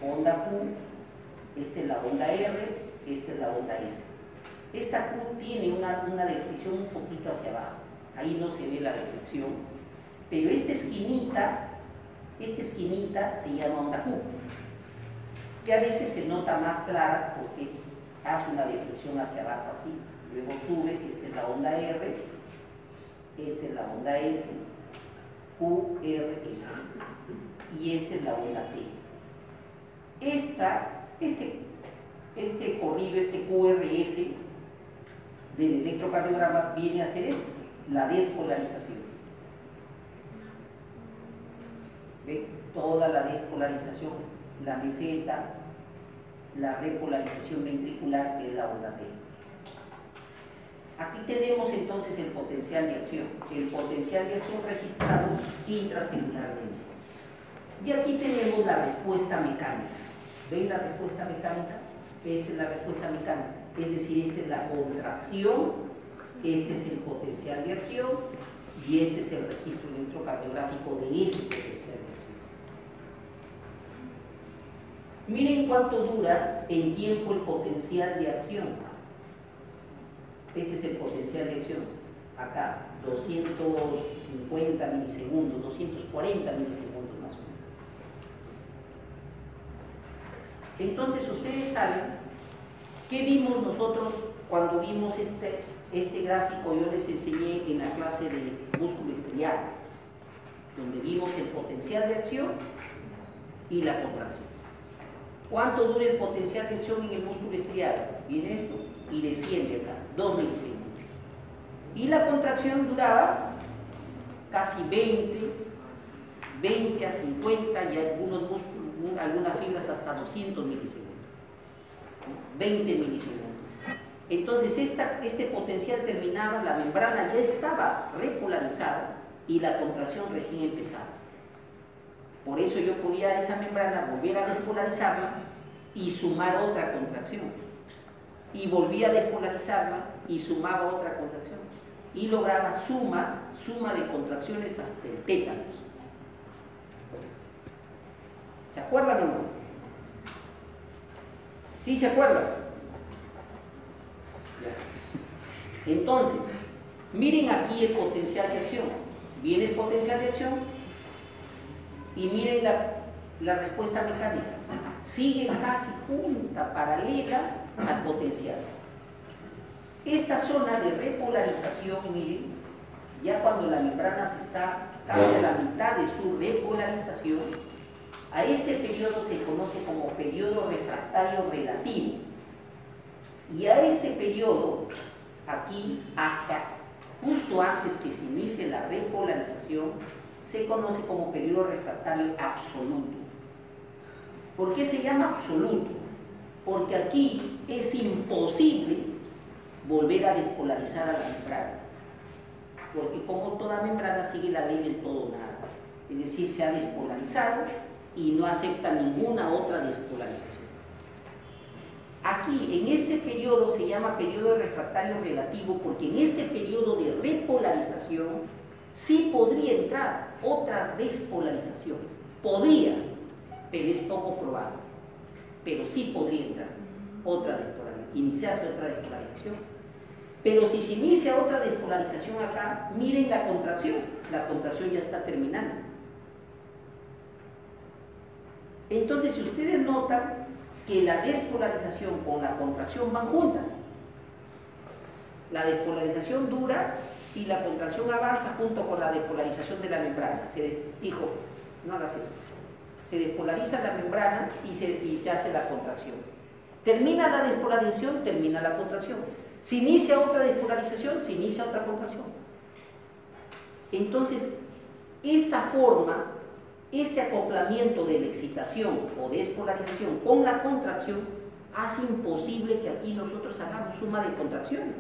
Onda Q, esta es la onda R, esta es la onda S. Esta Q tiene una deflexión un poquito hacia abajo. Ahí no se ve la deflexión. Pero esta esquinita se llama onda Q, que a veces se nota más clara porque hace una deflexión hacia abajo así, luego sube, esta es la onda R, esta es la onda S, QRS, y esta es la onda T. Este corrido, este QRS del electrocardiograma viene a ser la despolarización. ¿Ve? Toda la despolarización, la meseta, la repolarización ventricular, que es la onda T. Aquí tenemos entonces el potencial de acción registrado intracelularmente. Y aquí tenemos la respuesta mecánica. ¿Ven la respuesta mecánica? Esta es la respuesta mecánica, es decir, esta es la contracción, este es el potencial de acción y este es el registro electrocardiográfico de ese potencial de acción. Miren cuánto dura en tiempo el potencial de acción. Este es el potencial de acción. Acá, 250 milisegundos, 240 milisegundos más o menos. Entonces, ustedes saben qué vimos nosotros cuando vimos este gráfico. Yo les enseñé en la clase de músculo estriado, donde vimos el potencial de acción y la contracción. ¿Cuánto dura el potencial de acción en el músculo estriado? Viene esto y desciende acá, 2 milisegundos. Y la contracción duraba casi 20 a 50 y algunas fibras hasta 200 milisegundos. 20 milisegundos. Entonces este potencial terminaba, la membrana ya estaba repolarizada y la contracción recién empezaba. Por eso yo podía a esa membrana volver a despolarizarla y sumar otra contracción. Y volvía a despolarizarla y sumaba otra contracción. Y lograba suma de contracciones hasta el tétanos. ¿Se acuerdan o no? ¿Sí se acuerdan? Ya. Entonces, miren aquí el potencial de acción. Viene el potencial de acción y miren la respuesta mecánica. Sigue casi junta, paralela al potencial. Esta zona de repolarización, miren, ya cuando la membrana se está casi a la mitad de su repolarización, a este periodo se conoce como periodo refractario relativo. Y a este periodo, aquí, hasta justo antes que se inicie la repolarización, se conoce como periodo refractario absoluto. ¿Por qué se llama absoluto? Porque aquí es imposible volver a despolarizar a la membrana. Porque como toda membrana sigue la ley del todo o nada. Es decir, se ha despolarizado y no acepta ninguna otra despolarización. Aquí, en este periodo, se llama periodo refractario relativo porque en este periodo de repolarización sí podría entrar otra despolarización. Podría, pero es poco probable. Pero sí podría entrar otra despolarización, iniciarse otra despolarización. Pero si se inicia otra despolarización acá, miren la contracción ya está terminando. Entonces, si ustedes notan que la despolarización con la contracción van juntas, la despolarización dura y la contracción avanza junto con la despolarización de la membrana. Hijo, no hagas eso. Se despolariza la membrana y se hace la contracción. Termina la despolarización, termina la contracción. Se inicia otra despolarización, se inicia otra contracción. Entonces, esta forma, este acoplamiento de la excitación o despolarización con la contracción hace imposible que aquí nosotros hagamos suma de contracciones.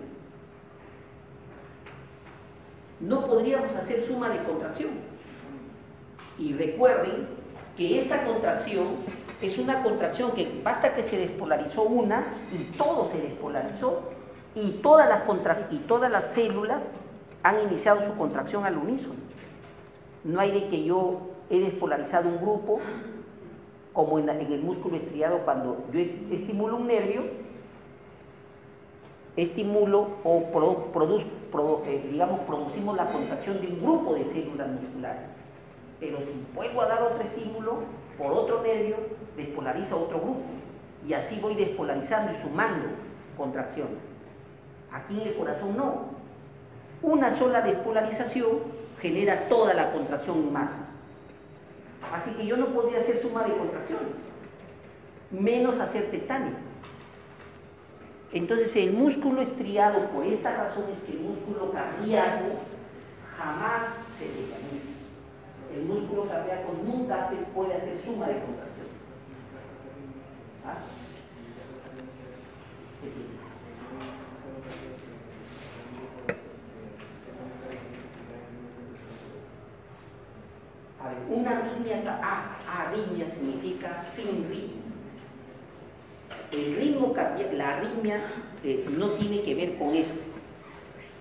No podríamos hacer suma de contracción. Y recuerden que esta contracción es una contracción que basta que se despolarizó una y todo se despolarizó y todas las células han iniciado su contracción al unísono. No hay de que yo he despolarizado un grupo, como en el músculo estriado, cuando yo estimulo un nervio, producimos la contracción de un grupo de células musculares. Pero si vuelvo a dar otro estímulo por otro nervio, despolariza otro grupo. Y así voy despolarizando y sumando contracciones. Aquí en el corazón no. Una sola despolarización genera toda la contracción en masa. Así que yo no podría hacer suma de contracciones, menos hacer tetánico. Entonces el músculo estriado, por esta razón es que el músculo cardíaco jamás se mecaniza. El músculo cardíaco nunca puede hacer suma de contracción. ¿Ah? una arritmia, arritmia significa sin ritmo. El ritmo cardíaco, la arritmia no tiene que ver con eso.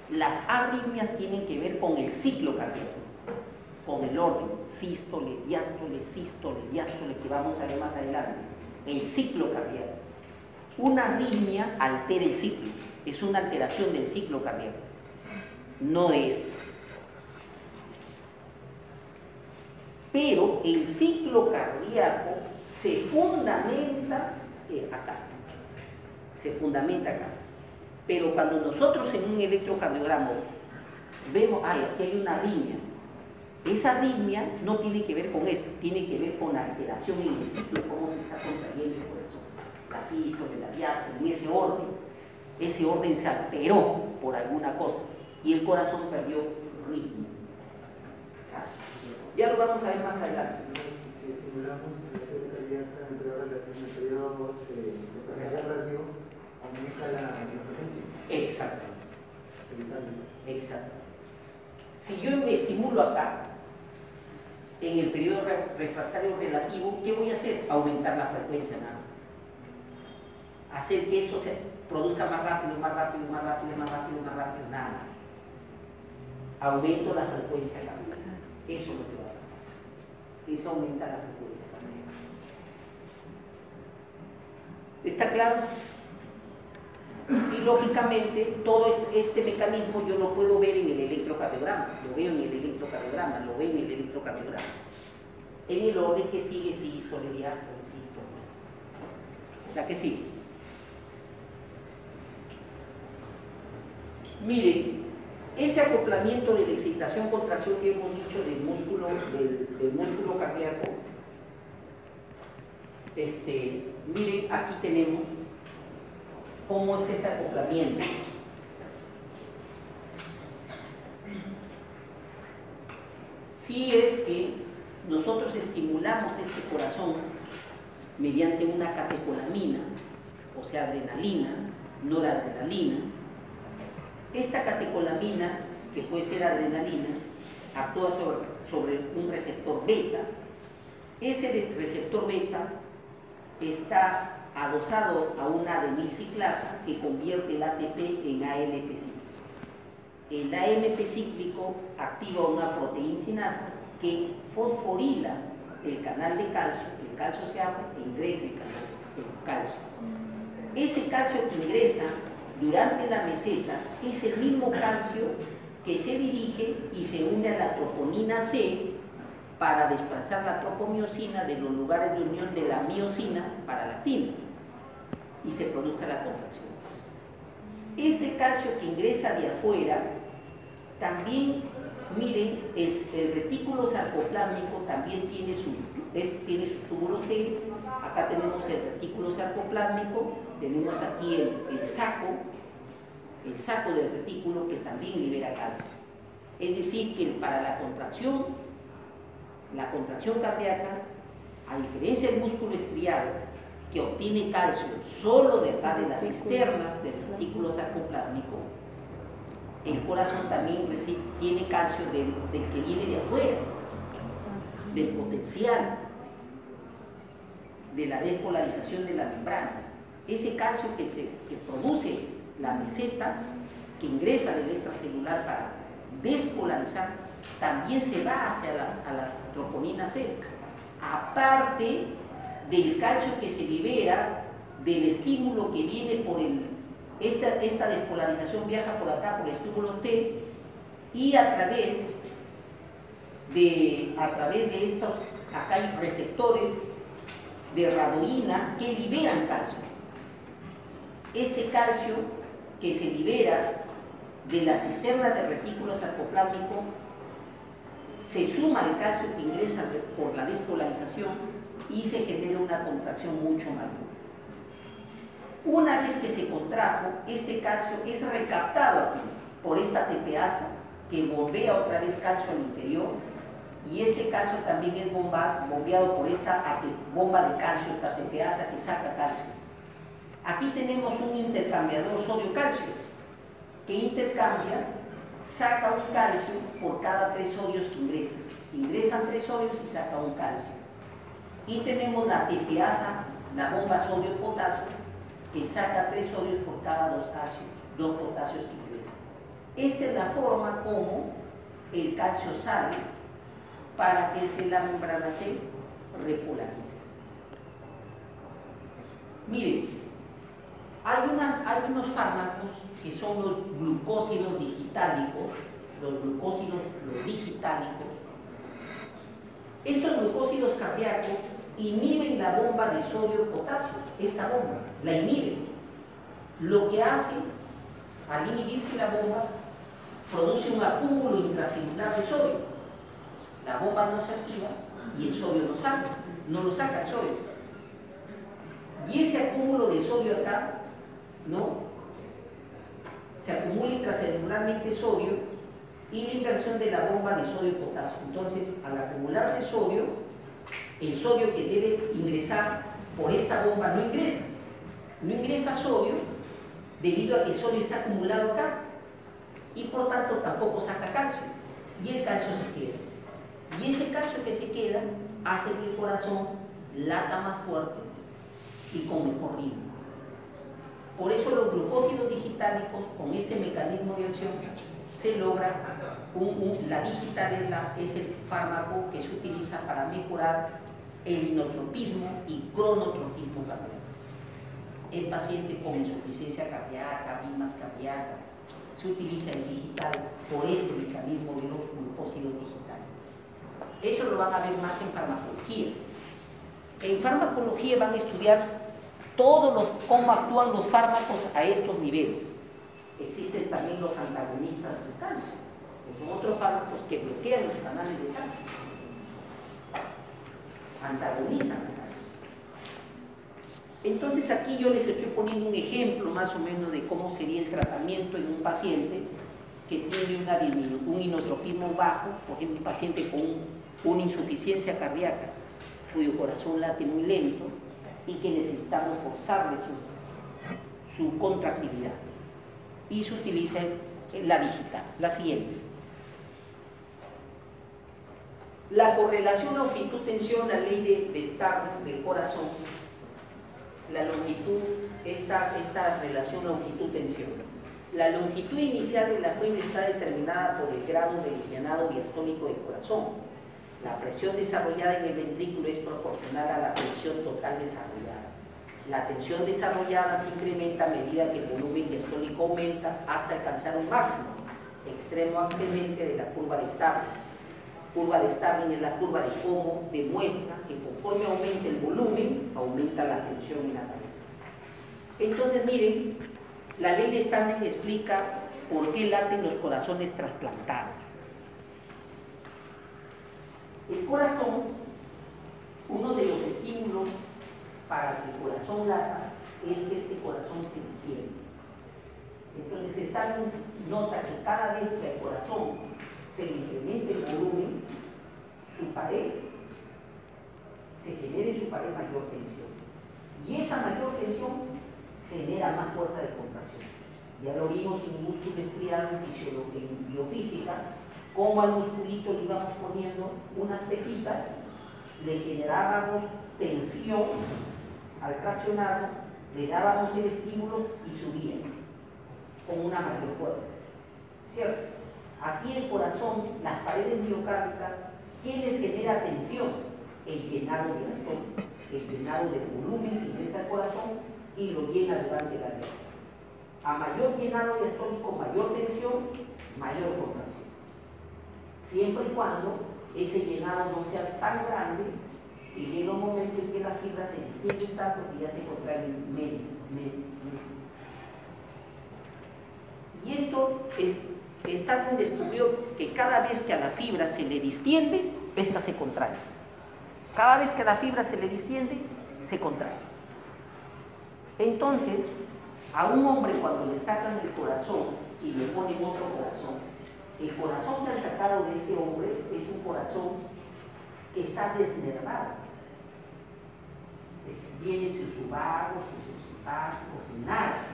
Las arritmias tienen que ver con el ciclo cardíaco, con el orden, sístole, diástole, que vamos a ver más adelante. El ciclo cardíaco. Una arritmia altera el ciclo, es una alteración del ciclo cardíaco, no de esto. Pero el ciclo cardíaco se fundamenta acá, se fundamenta acá. Pero cuando nosotros en un electrocardiograma vemos, aquí hay una arritmia, esa arritmia no tiene que ver con eso, tiene que ver con la alteración en el ciclo, cómo se está contrayendo el corazón, la sístole, la diástole, en ese orden se alteró por alguna cosa y el corazón perdió ritmo. Ya lo vamos a ver más adelante. Si estimulamos la actividad cardíaca en el periodo relativo, aumenta la potencia. Exacto. Exacto. Si yo me estimulo acá, en el periodo refractario relativo, ¿qué voy a hacer? Aumentar la frecuencia, nada. Hacer que esto se produzca más rápido, nada más. Aumento la frecuencia cardíaca. Eso es lo que va a pasar. Eso aumenta la frecuencia cardíaca. ¿Está claro? Y lógicamente todo este mecanismo yo lo puedo ver en el electrocardiograma, lo veo en el electrocardiograma. En el orden que sigue, sístole, diástole, sístole. La que sigue. Miren, ese acoplamiento de la excitación-contracción que hemos dicho del músculo cardíaco, miren, aquí tenemos cómo es ese acoplamiento. Si es que nosotros estimulamos este corazón mediante una catecolamina, o sea, adrenalina, noradrenalina, esta catecolamina, que puede ser adrenalina, actúa sobre un receptor beta. Ese receptor beta está adosado a una adenilciclasa que convierte el ATP en AMP cíclico. El AMP cíclico activa una proteincinasa que fosforila el canal de calcio, el calcio se abre e ingresa el calcio. Ese calcio que ingresa durante la meseta es el mismo calcio que se dirige y se une a la troponina C para desplazar la tropomiosina de los lugares de unión de la miosina para la actina y se produzca la contracción. Este calcio que ingresa de afuera también, miren, el retículo sarcoplásmico también tiene sus túbulos T. Acá tenemos el retículo sarcoplásmico, tenemos aquí el saco del retículo que también libera calcio. Es decir, que para la contracción cardíaca, a diferencia del músculo estriado, que obtiene calcio solo de acá de las cisternas del retículo sarcoplásmico, el corazón también tiene calcio del que viene de afuera, del potencial, de la despolarización de la membrana. Ese calcio que produce la meseta, que ingresa del extracelular para despolarizar, también se va hacia la troponina C, aparte del calcio que se libera del estímulo que viene por esta despolarización, viaja por acá por el túbulo T y a través de estos, acá hay receptores de radoína que liberan calcio. Este calcio que se libera de la cisterna del retículo sarcoplásmico se suma al calcio que ingresa por la despolarización y se genera una contracción mucho mayor. Una vez que se contrajo, este calcio es recaptado aquí por esta tepeasa que bombea otra vez calcio al interior y este calcio también es bombeado por esta bomba de calcio, esta tepeasa que saca calcio. Aquí tenemos un intercambiador sodio-calcio que intercambia, saca un calcio por cada 3 sodios que ingresan. ingresan 3 sodios y saca un calcio. Y tenemos la tepeasa, la bomba sodio-potasio, que saca 3 sodios por cada 2 potasios que ingresan. Esta es la forma como el calcio sale para que la membrana se repolarice. Miren, hay unos fármacos que son los glucósidos digitálicos, los digitálicos. Estos glucósidos cardíacos inhiben la bomba de sodio-potasio, esta bomba, la inhiben. Lo que hace, al inhibirse la bomba, produce un acúmulo intracelular de sodio. La bomba no se activa y el sodio no lo saca el sodio. Y ese acúmulo de sodio acá, ¿no? Se acumula intracelularmente sodio y la inversión de la bomba de sodio-potasio. Entonces, al acumularse sodio, el sodio que debe ingresar por esta bomba no ingresa. No ingresa sodio debido a que el sodio está acumulado acá y por tanto tampoco saca calcio. Y el calcio se queda. Y ese calcio que se queda hace que el corazón lata más fuerte y con mejor ritmo. Por eso los glucósidos digitálicos, con este mecanismo de acción, se logra, la digital es el fármaco que se utiliza para mejorar el inotropismo y cronotropismo cardíaco. En pacientes con insuficiencia cardíaca, rimas cardíacas, se utiliza el digital por este mecanismo de los glucósidos digitales. Eso lo van a ver más en farmacología. En farmacología van a estudiar cómo actúan los fármacos a estos niveles. Existen también los antagonistas del calcio, que son otros fármacos que bloquean los canales de calcio. Antagonizan el calcio. Entonces aquí yo les estoy poniendo un ejemplo más o menos de cómo sería el tratamiento en un paciente que tiene un inotropismo bajo, por ejemplo un paciente con una insuficiencia cardíaca cuyo corazón late muy lento y que necesitamos forzarle su contractilidad. Y se utiliza la digital, la siguiente. La correlación longitud-tensión, la ley de Starling del corazón, la longitud, esta relación longitud-tensión. La longitud inicial de la fibra está determinada por el grado de llenado diastólico del corazón. La presión desarrollada en el ventrículo es proporcional a la tensión total desarrollada. La tensión desarrollada se incrementa a medida que el volumen diastólico aumenta hasta alcanzar un máximo, extremo ascendente de la curva de Starling. Curva de Starling es la curva de cómo demuestra que conforme aumenta el volumen, aumenta la tensión en la pared. Entonces miren, la ley de Starling explica por qué laten los corazones trasplantados. El corazón, uno de los estímulos para que el corazón lata es que este corazón se distiende. Entonces Starling nota que cada vez que al corazón se le incrementa el volumen, su pared, se genera en su pared mayor tensión. Y esa mayor tensión genera más fuerza de contracción. Ya lo vimos en músculo estriado en biofísica, como al musculito le íbamos poniendo unas pesitas, le generábamos tensión al traccionarlo, le dábamos el estímulo y subía con una mayor fuerza. ¿Cierto? Aquí el corazón, las paredes miocárdicas, ¿quién les genera tensión? El llenado diastólico, el llenado del volumen que ingresa al corazón y lo llena durante la diástole. A mayor llenado diastólico, mayor tensión, mayor contracción. Siempre y cuando ese llenado no sea tan grande que llega un momento en que las fibras se distienden tanto que ya se contraen menos. Y esto Starling descubrió que cada vez que a la fibra se le distiende, esta se contrae. Cada vez que a la fibra se le distiende, se contrae. Entonces, a un hombre cuando le sacan el corazón y le ponen otro corazón, el corazón que han sacado de ese hombre es un corazón que está desnervado. Viene sin su vago, sin su simpático, sin nada.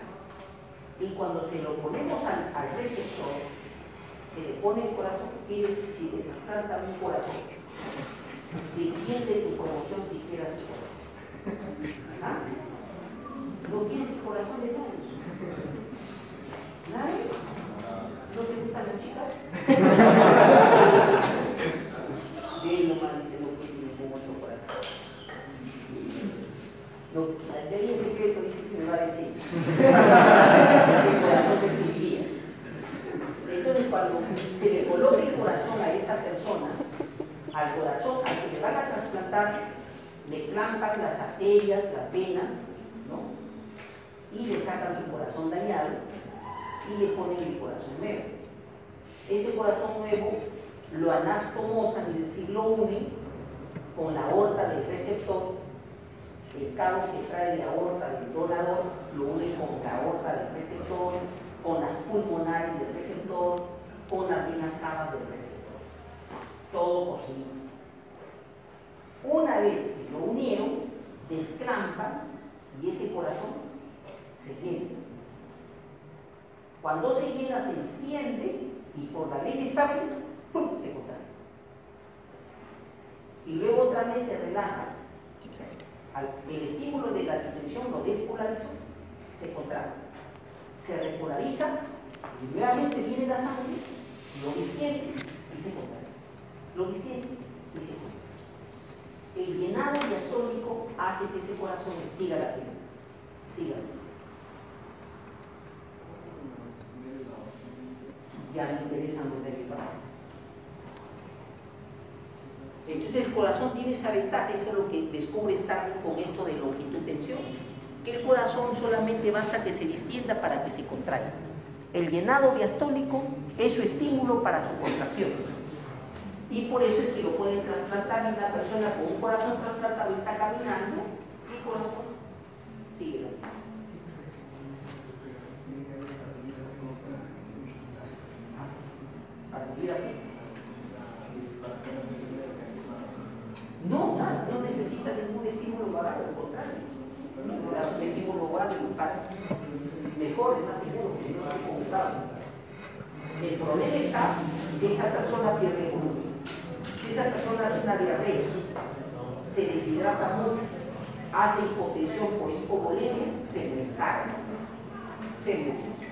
Y cuando se lo ponemos al receptor, se le pone el corazón, pide si te trasplanta un corazón. ¿De quién de tu promoción quisieras el corazón? ¿Ah? ¿No quieres el corazón de nadie? ¿Nadie? ¿No te gustan las chicas? Bien, nomás dice, no quiere ningún otro corazón. No, de ahí en secreto dice que me va a decir. El corazón se serviría. Entonces, cuando se le coloca el corazón a esa persona, al corazón al que le van a trasplantar, le clampan las arterias, las venas, ¿no? Y le sacan su corazón dañado y le ponen el corazón nuevo. Ese corazón nuevo lo anastomosan, es decir, lo unen con la aorta del receptor, el cabo que trae la aorta del donador, lo unen con la aorta del receptor, con las pulmonares del receptor, con las venas cavas del receptor. Todo por sí. Una vez que lo unieron, desclampan y ese corazón se llena. Cuando se llena, se extiende y por la ley de Starling, ¡pum!, se contrae. Y luego otra vez se relaja. El estímulo de la distensión lo despolarizó, se contrae. Se repolariza y nuevamente viene la sangre, lo distiende y se contrae. Lo distiende y se contrae. El llenado diastólico hace que ese corazón siga latiendo. Siga. Ya no interesa no tener parado. Entonces el corazón tiene esa ventaja, eso es lo que descubre Starling con esto de longitud-tensión, que el corazón solamente basta que se distienda para que se contraiga. El llenado diastólico es su estímulo para su contracción. Y por eso es que lo pueden trasplantar y la persona con un corazón trasplantado está caminando y el corazón sigue latiendo. ¿Para vivir aquí? No, nada, no necesita ningún estímulo vagal, al contrario. Un estímulo vagal mejor, es más seguro, que no hay comprado. El problema está si esa persona pierde volumen. Si esa persona hace una diarrea, se deshidrata mucho, hace hipotensión por hipovolemia, se le encarga, se necesita.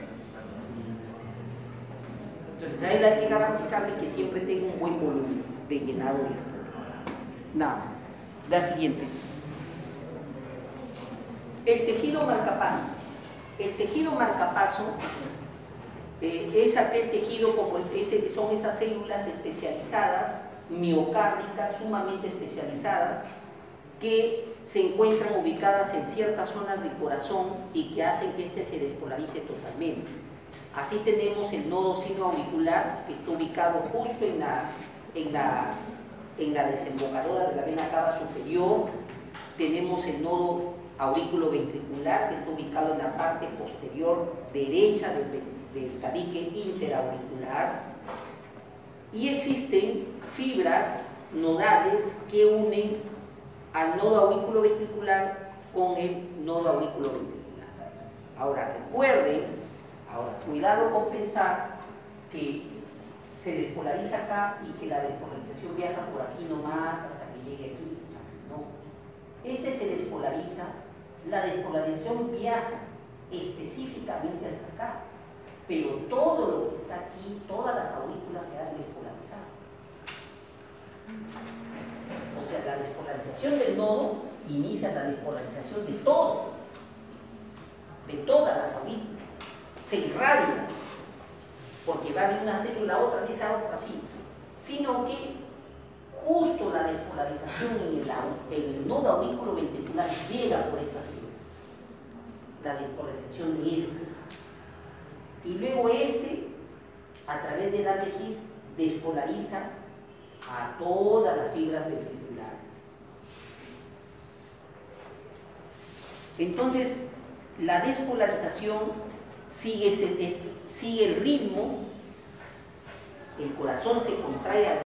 Entonces a él hay que garantizarle que siempre tenga un buen volumen de llenado de esto. Nada. La siguiente. El tejido marcapaso. El tejido marcapaso es aquel tejido como ese, son esas células especializadas, miocárdicas, sumamente especializadas, que se encuentran ubicadas en ciertas zonas del corazón y que hacen que éste se despolarice totalmente. Así tenemos el nodo sinoauricular, que está ubicado justo en la desembocadura de la vena cava superior. Tenemos el nodo aurículo-ventricular, que está ubicado en la parte posterior derecha del tabique interauricular. Y existen fibras nodales que unen al nodo aurículo-ventricular con el nodo aurículo-ventricular. Ahora, recuerden, cuidado con pensar que se despolariza acá y que la despolarización viaja por aquí nomás hasta que llegue aquí. Así, no. Este se despolariza, la despolarización viaja específicamente hasta acá, pero todo lo que está aquí, todas las aurículas se han despolarizado. O sea, la despolarización del nodo inicia la despolarización de todo, de todas las aurículas. Se irradia, porque va de una célula a otra, de esa a otra, así, sino que justo la despolarización en el nodo aurículo-ventricular llega por estas fibras, la despolarización de esta, y luego a través del ATGIS, despolariza a todas las fibras ventriculares. Entonces, la despolarización sigue el ritmo, el corazón se contrae